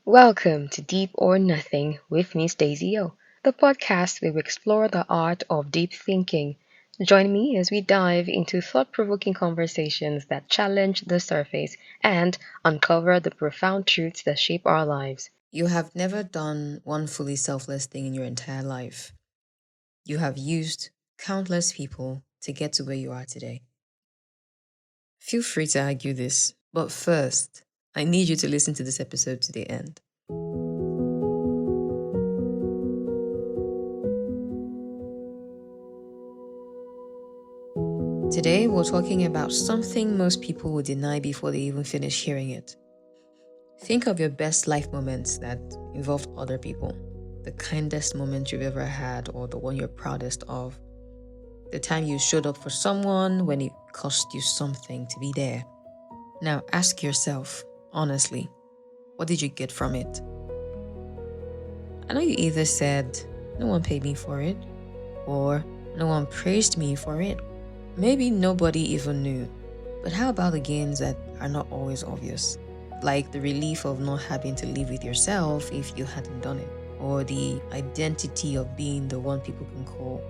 Welcome to Deep or Nothing with Miss Daisy O, the podcast where we explore the art of deep thinking. Join me as we dive into thought provoking conversations that challenge the surface and uncover the profound truths that shape our lives. You have never done one fully selfless thing in your entire life. You have used countless people to get to where you are today. Feel free to argue this, but first, I need you to listen to this episode to the end. Today, we're talking about something most people will deny before they even finish hearing it. Think of your best life moments that involved other people, the kindest moment you've ever had, or the one you're proudest of. The time you showed up for someone when it cost you something to be there. Now ask yourself, honestly, what did you get from it? I know you either said, no one paid me for it, or no one praised me for it. Maybe nobody even knew. But how about the gains that are not always obvious? Like the relief of not having to live with yourself if you hadn't done it, or the identity of being the one people can call.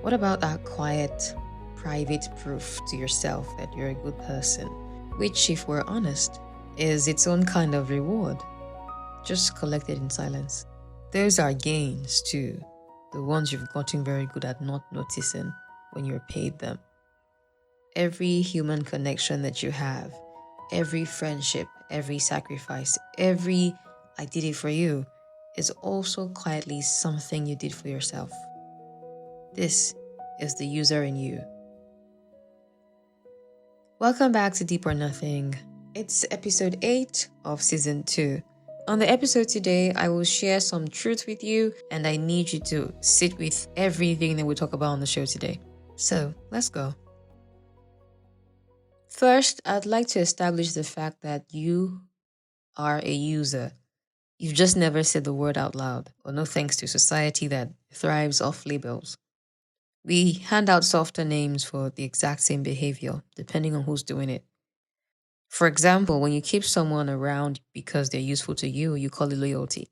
What about that quiet, private proof to yourself that you're a good person, which, if we're honest, is its own kind of reward, just collected in silence? Those are gains too, the ones you've gotten very good at not noticing when you're paid them. Every human connection that you have, every friendship, every sacrifice, every I did it for you is also quietly something you did for yourself. This is the user in you. Welcome back to Deep or Nothing. It's episode 8 of season 2. On the episode today, I will share some truth with you, and I need you to sit with everything that we talk about on the show today. So, let's go. First, I'd like to establish the fact that you are a user. You've just never said the word out loud, or no thanks to society that thrives off labels. We hand out softer names for the exact same behavior, depending on who's doing it. For example, when you keep someone around because they're useful to you, you call it loyalty.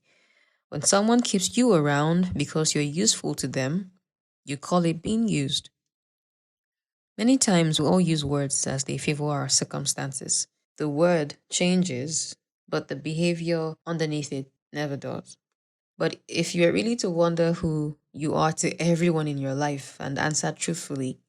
When someone keeps you around because you're useful to them, you call it being used. Many times we all use words as they favor our circumstances. The word changes, but the behavior underneath it never does. But if you're really to wonder who you are to everyone in your life and answer truthfully,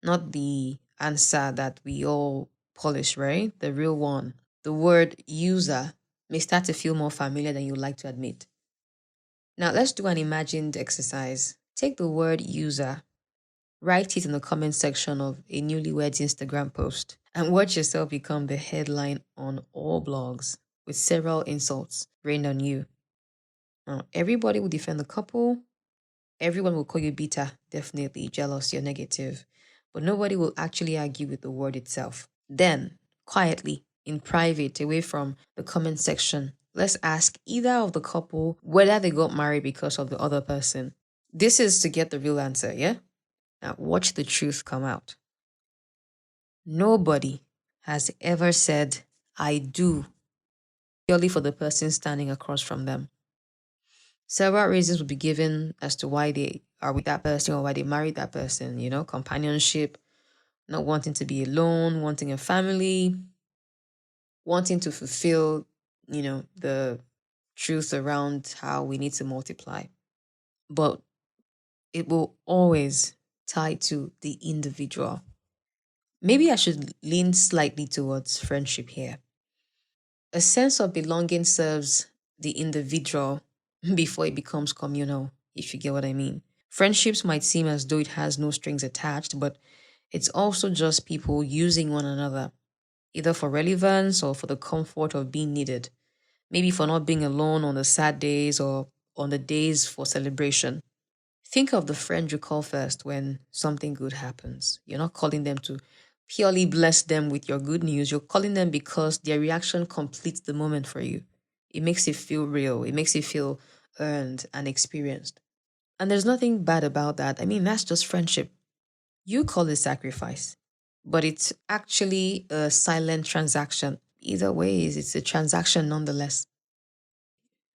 not the answer that we all polish, right? The real one. The word user may start to feel more familiar than you like to admit. Now, let's do an imagined exercise. Take the word user, write it in the comment section of a newlyweds Instagram post, and watch yourself become the headline on all blogs with several insults rained on you. Now, everybody will defend the couple. Everyone will call you bitter, definitely jealous, you're negative. But nobody will actually argue with the word itself. Then, quietly, in private, away from the comment section, let's ask either of the couple whether they got married because of the other person. This is to get the real answer, yeah? Now, watch the truth come out. Nobody has ever said, I do, purely for the person standing across from them. Several reasons will be given as to why they are with that person or why they married that person, companionship, not wanting to be alone, wanting a family, wanting to fulfill, the truth around how we need to multiply. But it will always tie to the individual. Maybe I should lean slightly towards friendship here. A sense of belonging serves the individual before it becomes communal, if you get what I mean. Friendships might seem as though it has no strings attached, but it's also just people using one another, either for relevance or for the comfort of being needed. Maybe for not being alone on the sad days or on the days for celebration. Think of the friend you call first when something good happens. You're not calling them to purely bless them with your good news. You're calling them because their reaction completes the moment for you. It makes it feel real. It makes it feel earned and experienced. And there's nothing bad about that. I mean, that's just friendship. You call it sacrifice, but it's actually a silent transaction. Either way, it's a transaction nonetheless.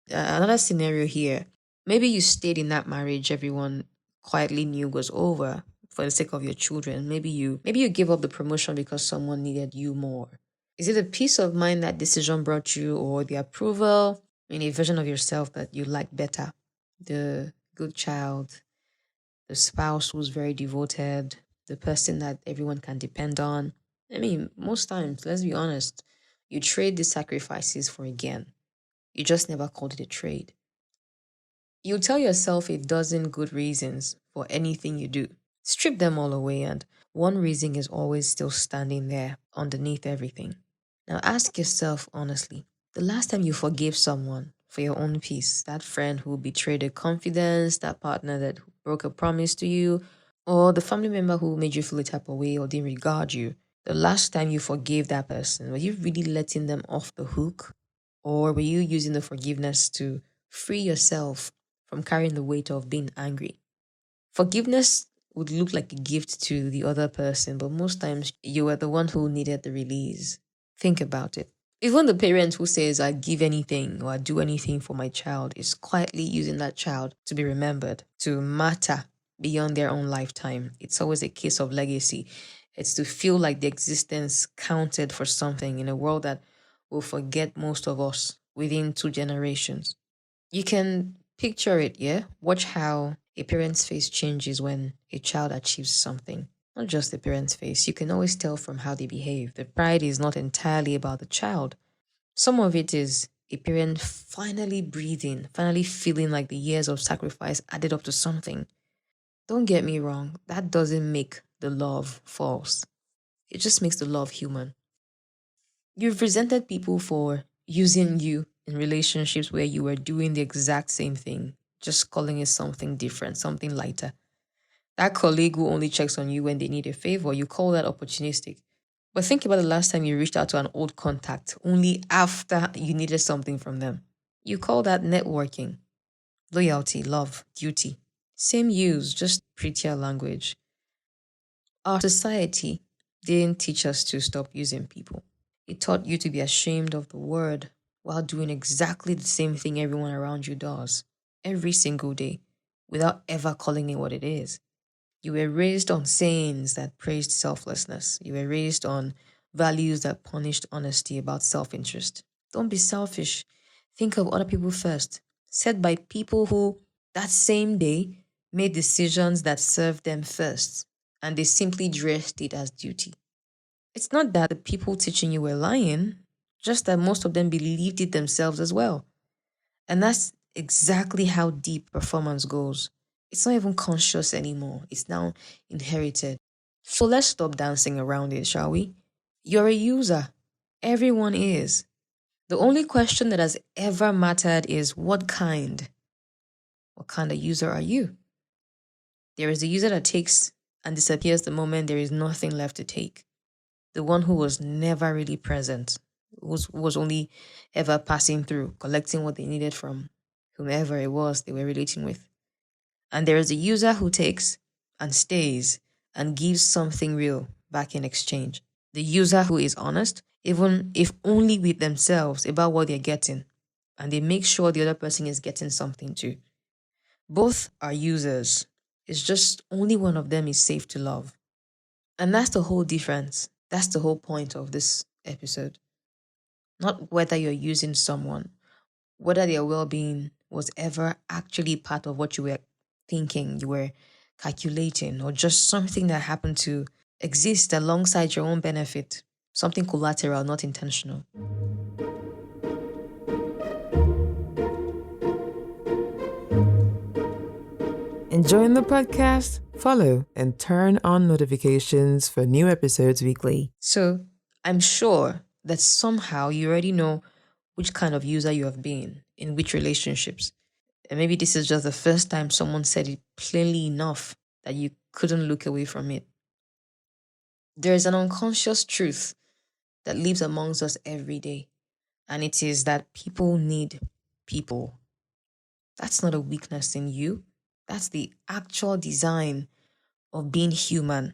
Another scenario here. Maybe you stayed in that marriage everyone quietly knew was over for the sake of your children. Maybe you give up the promotion because someone needed you more. Is it the peace of mind that decision brought you, or the approval in a version of yourself that you like better? The good child, the spouse who's very devoted, the person that everyone can depend on. I mean, most times, let's be honest, you trade these sacrifices for a gain. You just never called it a trade. You tell yourself a dozen good reasons for anything you do. Strip them all away, and one reason is always still standing there underneath everything. Now ask yourself honestly, the last time you forgave someone for your own peace, that friend who betrayed a confidence, that partner that broke a promise to you, or the family member who made you feel a type of way or didn't regard you, the last time you forgave that person, were you really letting them off the hook? Or were you using the forgiveness to free yourself from carrying the weight of being angry? Forgiveness would look like a gift to the other person, but most times you were the one who needed the release. Think about it. Even the parent who says, I give anything or I do anything for my child is quietly using that child to be remembered, to matter beyond their own lifetime. It's always a case of legacy. It's to feel like the existence counted for something in a world that will forget most of us within 2 generations. You can picture it, yeah? Watch how a parent's face changes when a child achieves something. Not just the parent's face, you can always tell from how they behave. The pride is not entirely about the child. Some of it is a parent finally breathing, finally feeling like the years of sacrifice added up to something. Don't get me wrong, that doesn't make the love false. It just makes the love human. You've resented people for using you in relationships where you were doing the exact same thing, just calling it something different, something lighter. That colleague who only checks on you when they need a favor, you call that opportunistic. But think about the last time you reached out to an old contact only after you needed something from them. You call that networking, loyalty, love, duty. Same use, just prettier language. Our society didn't teach us to stop using people. It taught you to be ashamed of the word while doing exactly the same thing everyone around you does every single day without ever calling it what it is. You were raised on sayings that praised selflessness. You were raised on values that punished honesty about self interest. Don't be selfish. Think of other people first. Said by people who, that same day, made decisions that served them first, and they simply dressed it as duty. It's not that the people teaching you were lying, just that most of them believed it themselves as well. And that's exactly how deep performance goes. It's not even conscious anymore, it's now inherited. So let's stop dancing around it, shall we? You're a user. Everyone is. The only question that has ever mattered is what kind? What kind of user are you? There is the user that takes and disappears the moment there is nothing left to take. The one who was never really present, was only ever passing through, collecting what they needed from whomever it was they were relating with. And there is a user who takes and stays and gives something real back in exchange. The user who is honest, even if only with themselves, about what they're getting. And they make sure the other person is getting something too. Both are users. It's just only one of them is safe to love. And that's the whole difference. That's the whole point of this episode. Not whether you're using someone, whether their well being was ever actually part of what you were thinking, you were calculating, or just something that happened to exist alongside your own benefit, something collateral, not intentional. Enjoying the podcast? Follow and turn on notifications for new episodes weekly. So, I'm sure that somehow you already know which kind of user you have been in which relationships. And maybe this is just the first time someone said it plainly enough that you couldn't look away from it. There is an unconscious truth that lives amongst us every day, and it is that people need people. That's not a weakness in you, that's the actual design of being human.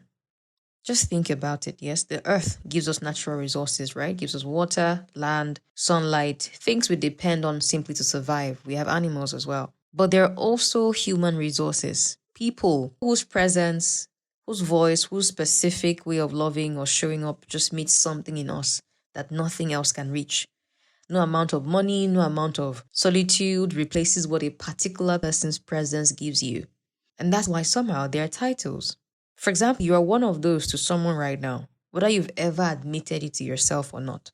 Just think about it. Yes, the earth gives us natural resources, right? Gives us water, land, sunlight, things we depend on simply to survive. We have animals as well. But there are also human resources, people whose presence, whose voice, whose specific way of loving or showing up just meets something in us that nothing else can reach. No amount of money, no amount of solitude replaces what a particular person's presence gives you. And that's why somehow there are titles. For example, you are one of those to someone right now, whether you've ever admitted it to yourself or not.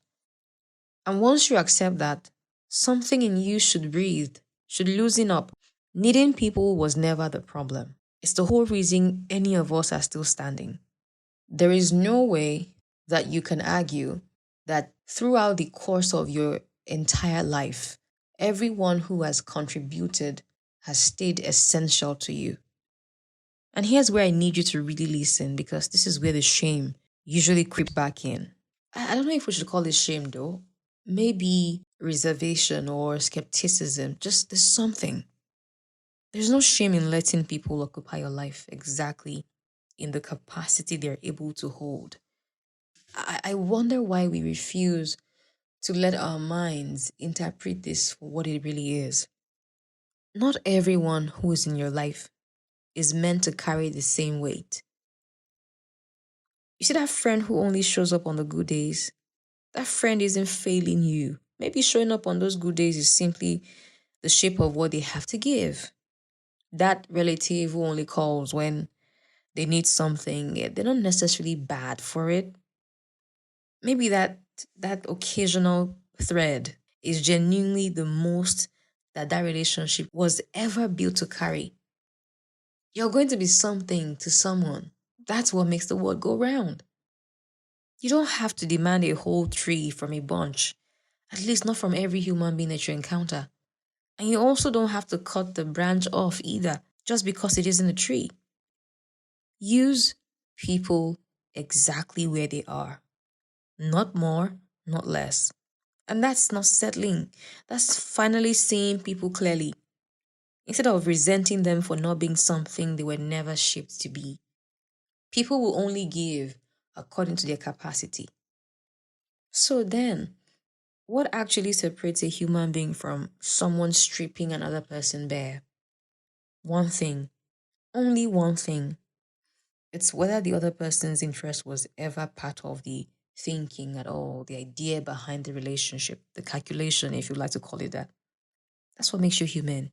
And once you accept that, something in you should breathe, should loosen up. Needing people was never the problem. It's the whole reason any of us are still standing. There is no way that you can argue that throughout the course of your entire life, everyone who has contributed has stayed essential to you. And here's where I need you to really listen, because this is where the shame usually creeps back in. I don't know if we should call it shame though. Maybe reservation or skepticism. Just there's something. There's no shame in letting people occupy your life exactly in the capacity they're able to hold. I wonder why we refuse to let our minds interpret this for what it really is. Not everyone who is in your life is meant to carry the same weight. You see that friend who only shows up on the good days? That friend isn't failing you. Maybe showing up on those good days is simply the shape of what they have to give. That relative who only calls when they need something, they're not necessarily bad for it. Maybe that occasional thread is genuinely the most that relationship was ever built to carry. You're going to be something to someone. That's what makes the world go round. You don't have to demand a whole tree from a bunch, at least not from every human being that you encounter. And you also don't have to cut the branch off either, just because it isn't a tree. Use people exactly where they are, not more, not less. And that's not settling. That's finally seeing people clearly, instead of resenting them for not being something they were never shaped to be. People will only give according to their capacity. So then, what actually separates a human being from someone stripping another person bare? One thing, only one thing. It's whether the other person's interest was ever part of the thinking at all, the idea behind the relationship, the calculation, if you like to call it that. That's what makes you human.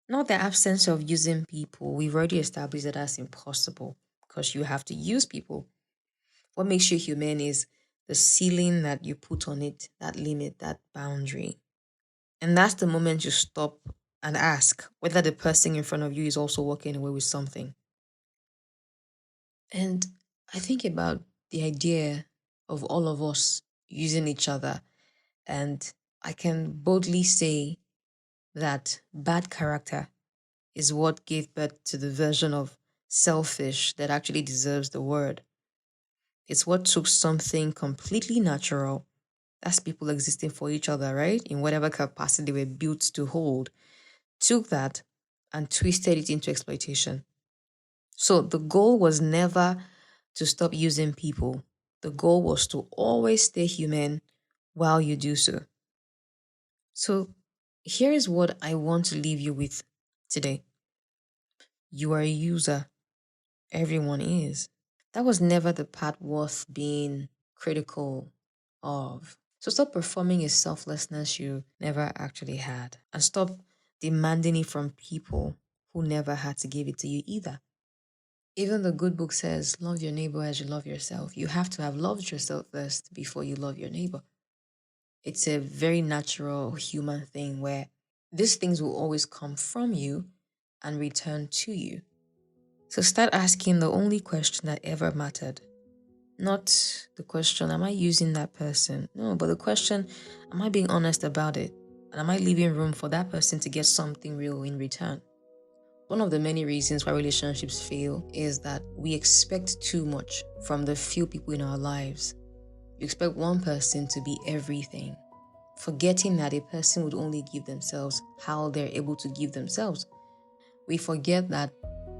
Not the absence of using people. We've already established that that's impossible because you have to use people. What makes you human is the ceiling that you put on it, that limit, that boundary. And that's the moment you stop and ask whether the person in front of you is also walking away with something. And I think about the idea of all of us using each other. And I can boldly say that bad character is what gave birth to the version of selfish that actually deserves the word. It's what took something completely natural, that's people existing for each other, right? In whatever capacity they were built to hold, took that and twisted it into exploitation. So the goal was never to stop using people. The goal was to always stay human while you do so. So here is what I want to leave you with today. You are a user. Everyone is. That was never the part worth being critical of. So stop performing a selflessness you never actually had. And stop demanding it from people who never had to give it to you either. Even the good book says, love your neighbor as you love yourself. You have to have loved yourself first before you love your neighbor. It's a very natural human thing where these things will always come from you and return to you. So start asking the only question that ever mattered. Not the question, am I using that person? No, but the question, am I being honest about it? And am I leaving room for that person to get something real in return? One of the many reasons why relationships fail is that we expect too much from the few people in our lives. You expect one person to be everything, forgetting that a person would only give themselves how they're able to give themselves. We forget that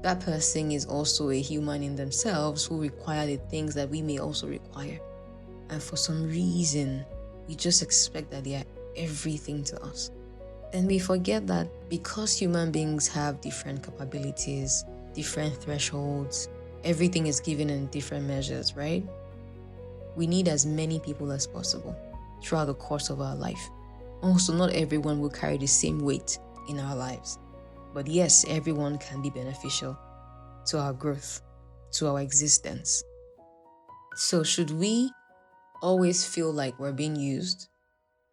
that person is also a human in themselves who require the things that we may also require. And for some reason, we just expect that they are everything to us. And we forget that because human beings have different capabilities, different thresholds, everything is given in different measures, right? We need as many people as possible throughout the course of our life. Also, not everyone will carry the same weight in our lives. But yes, everyone can be beneficial to our growth, to our existence. So should we always feel like we're being used?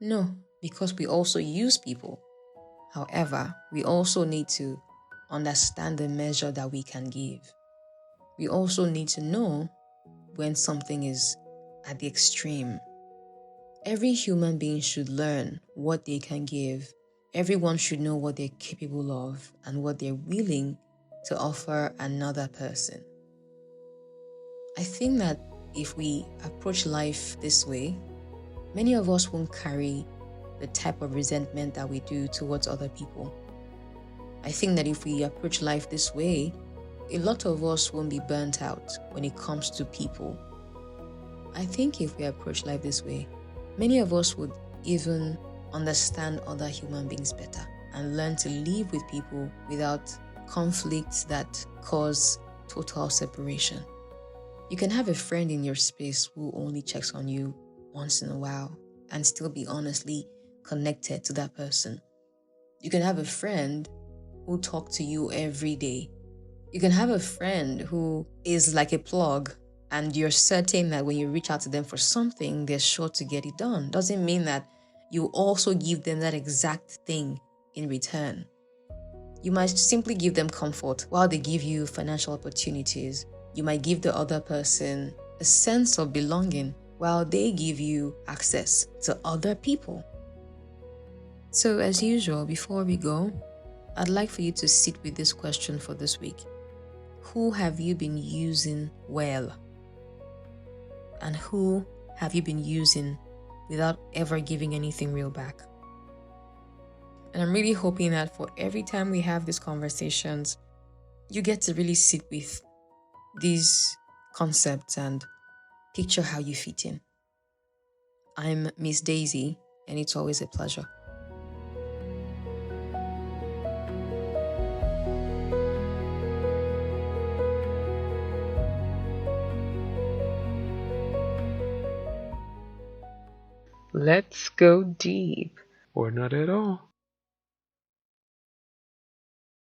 No, because we also use people. However, we also need to understand the measure that we can give. We also need to know when something is at the extreme. Every human being should learn what they can give. Everyone should know what they're capable of and what they're willing to offer another person. I think that if we approach life this way, many of us won't carry the type of resentment that we do towards other people. I think that if we approach life this way, a lot of us won't be burnt out when it comes to people. I think if we approach life this way, many of us would even understand other human beings better and learn to live with people without conflicts that cause total separation. You can have a friend in your space who only checks on you once in a while and still be honestly connected to that person. You can have a friend who talks to you every day. You can have a friend who is like a plug and you're certain that when you reach out to them for something, they're sure to get it done. Doesn't mean that you also give them that exact thing in return. You might simply give them comfort while they give you financial opportunities. You might give the other person a sense of belonging while they give you access to other people. So as usual, before we go, I'd like for you to sit with this question for this week. Who have you been using well? And who have you been using without ever giving anything real back? And I'm really hoping that for every time we have these conversations, you get to really sit with these concepts and picture how you fit in. I'm Miss Daisy, and it's always a pleasure. Let's go deep. Or not at all.